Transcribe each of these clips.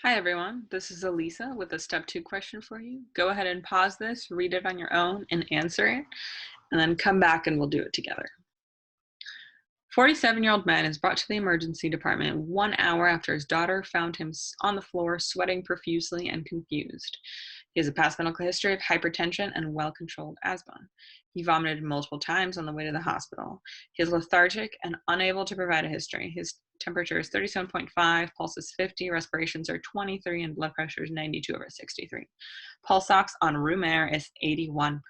Hi everyone, this is Alisa with a step 2 question for you. Go ahead and pause this, read it on your own and answer it, and then come back and we'll do it together. 47-year-old man is brought to the emergency department 1 hour after his daughter found him on the floor, sweating profusely and confused. He has a past medical history of hypertension and well-controlled asthma. He vomited multiple times on the way to the hospital. He is lethargic and unable to provide a history. His temperature is 37.5, pulse is 50, respirations are 23, and blood pressure is 92/63. Pulse ox on room air is 81%.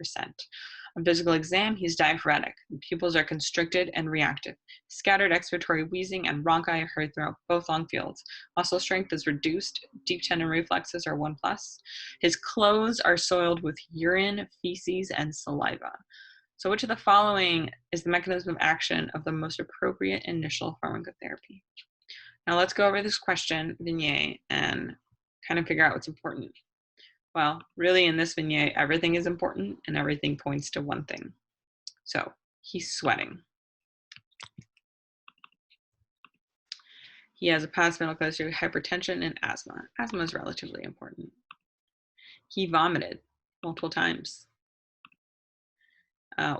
On physical exam, he's diaphoretic. The pupils are constricted and reactive. Scattered expiratory wheezing and rhonchi are heard throughout both lung fields. Muscle strength is reduced. Deep tendon reflexes are 1+. His clothes are soiled with urine, feces, and saliva. So which of the following is the mechanism of action of the most appropriate initial pharmacotherapy? Now let's go over this question vignette and kind of figure out what's important. Well, really in this vignette, everything is important and everything points to one thing. So he's sweating. He has a past medical history of hypertension and asthma. Asthma is relatively important. He vomited multiple times.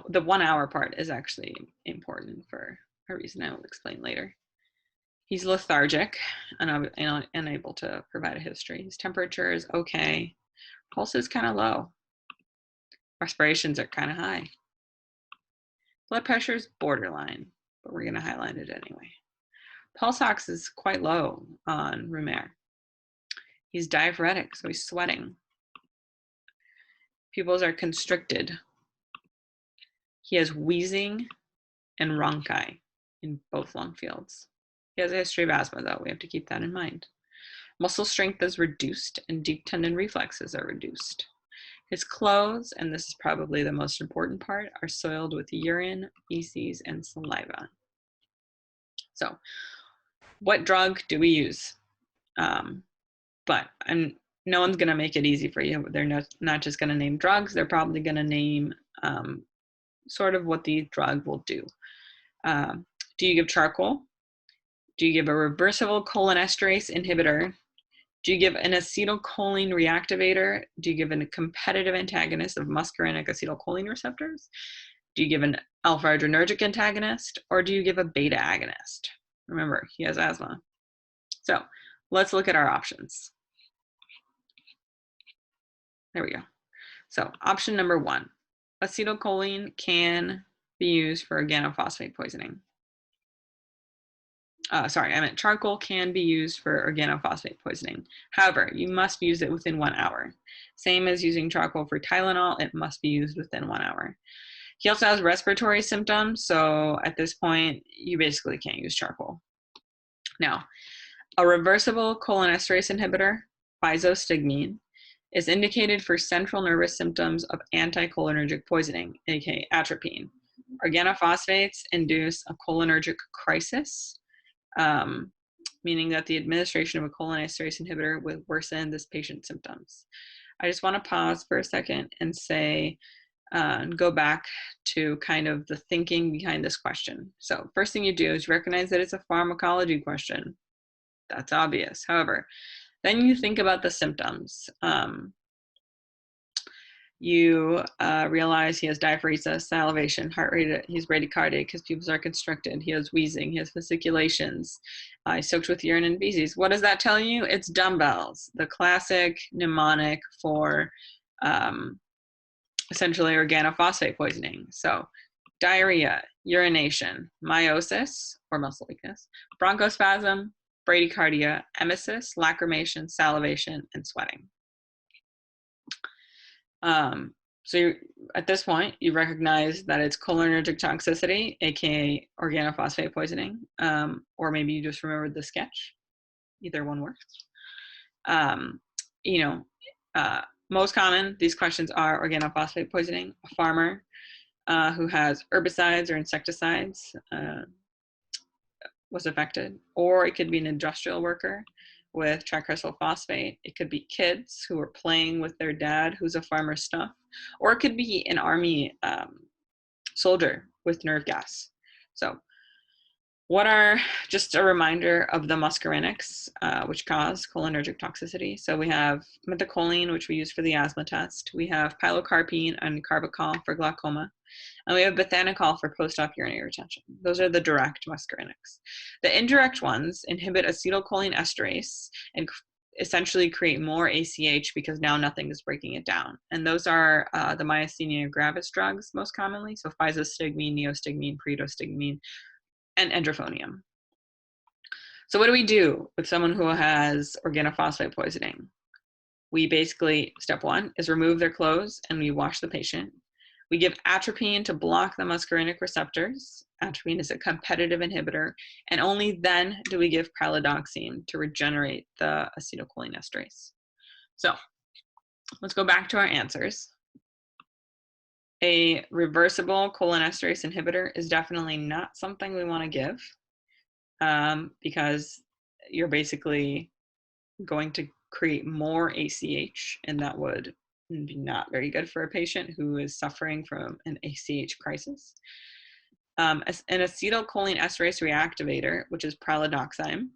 The 1 hour part is actually important for a reason I will explain later. He's lethargic and unable to provide a history. His temperature is okay. Pulse is kind of low. Respirations are kind of high. Blood pressure is borderline, but we're going to highlight it anyway. Pulse ox is quite low on room air. He's diaphoretic, so he's sweating. Pupils are constricted. He has wheezing and rhonchi in both lung fields. He has a history of asthma, though. We have to keep that in mind. Muscle strength is reduced and deep tendon reflexes are reduced. His clothes, and this is probably the most important part, are soiled with urine, feces, and saliva. So, what drug do we use? But no one's going to make it easy for you. They're not just going to name drugs. They're probably going to name sort of what the drug will do. Do you give charcoal? Do you give a reversible cholinesterase inhibitor? Do you give an acetylcholine reactivator? Do you give a competitive antagonist of muscarinic acetylcholine receptors? Do you give an alpha adrenergic antagonist? Or do you give a beta agonist? Remember, he has asthma. So let's look at our options. There we go. So option number 1, acetylcholine can be used for organophosphate poisoning. Sorry, I meant charcoal can be used for organophosphate poisoning. However, you must use it within 1 hour. Same as using charcoal for Tylenol, it must be used within 1 hour. He also has respiratory symptoms, so at this point, you basically can't use charcoal. Now, a reversible cholinesterase inhibitor, physostigmine, is indicated for central nervous symptoms of anticholinergic poisoning, aka atropine. Organophosphates induce a cholinergic crisis, meaning that the administration of a cholinesterase inhibitor will worsen this patient's symptoms. I just want to pause for a second and say, go back to kind of the thinking behind this question. So first thing you do is recognize that it's a pharmacology question. That's obvious. However, then you think about the symptoms. You realize he has diaphoresis, salivation, heart rate, he's bradycardic, his pupils are constricted, he has wheezing, he has fasciculations, he's soaked with urine and feces. What does that tell you? It's dumbbells, the classic mnemonic for essentially organophosphate poisoning. So diarrhea, urination, meiosis or muscle weakness, bronchospasm, bradycardia, emesis, lacrimation, salivation, and sweating. So at this point, you recognize that it's cholinergic toxicity, aka organophosphate poisoning, or maybe you just remembered the sketch. Either one works. Most common, these questions are organophosphate poisoning. A farmer who has herbicides or insecticides was affected, or it could be an industrial worker with tricrystal phosphate. It could be kids who are playing with their dad who's a farmer's stuff, or it could be an army soldier with nerve gas. So What are, just a reminder of the muscarinics, which cause cholinergic toxicity. So we have methacholine, which we use for the asthma test. We have pilocarpine and carbachol for glaucoma. And we have bethanechol for post-op urinary retention. Those are the direct muscarinics. The indirect ones inhibit acetylcholine esterase and essentially create more ACH because now nothing is breaking it down. And those are the myasthenia gravis drugs most commonly. So physostigmine, neostigmine, pyridostigmine, and endrophonium. So what do we do with someone who has organophosphate poisoning? We basically, step one is remove their clothes and we wash the patient. We give atropine to block the muscarinic receptors. Atropine is a competitive inhibitor, and only then do we give pralidoxine to regenerate the acetylcholine esterase. So let's go back to our answers. A reversible cholinesterase inhibitor is definitely not something we want to give because you're basically going to create more ACH, and that would be not very good for a patient who is suffering from an ACH crisis. An acetylcholine esterase reactivator, which is pralidoxime,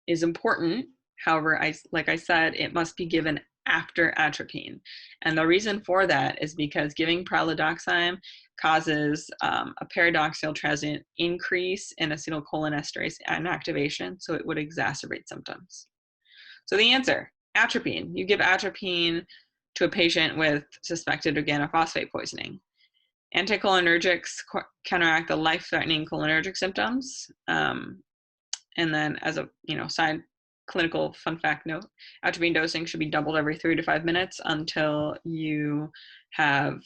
is important. However, like I said, it must be given after atropine. And the reason for that is because giving pralidoxime causes a paradoxical transient increase in acetylcholine esterase inactivation, so it would exacerbate symptoms. So the answer, atropine. You give atropine to a patient with suspected organophosphate poisoning. Anticholinergics counteract the life-threatening cholinergic symptoms. And then as a side clinical fun fact note, atropine dosing should be doubled every 3 to 5 minutes until you have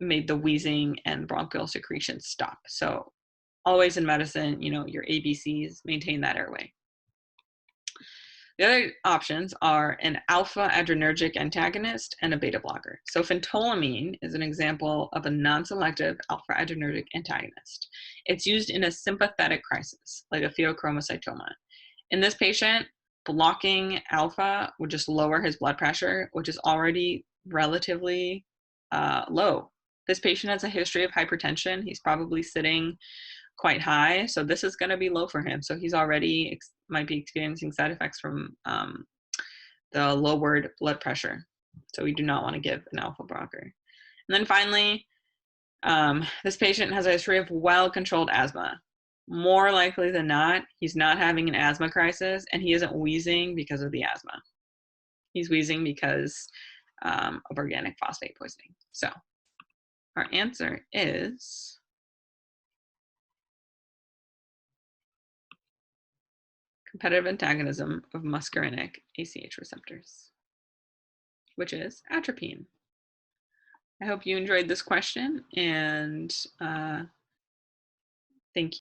made the wheezing and bronchial secretion stop. So always in medicine, your ABCs, maintain that airway. The other options are an alpha adrenergic antagonist and a beta blocker. So phentolamine is an example of a non-selective alpha adrenergic antagonist. It's used in a sympathetic crisis, like a pheochromocytoma. In this patient, blocking alpha would just lower his blood pressure, which is already relatively low. This patient has a history of hypertension. He's probably sitting quite high, so this is going to be low for him. So he's already might be experiencing side effects from the lowered blood pressure. So we do not want to give an alpha blocker. And then finally, this patient has a history of well-controlled asthma. More likely than not, he's not having an asthma crisis, and he isn't wheezing because of the asthma. He's wheezing because of organic phosphate poisoning. So our answer is competitive antagonism of muscarinic ACH receptors, which is atropine. I hope you enjoyed this question, and thank you.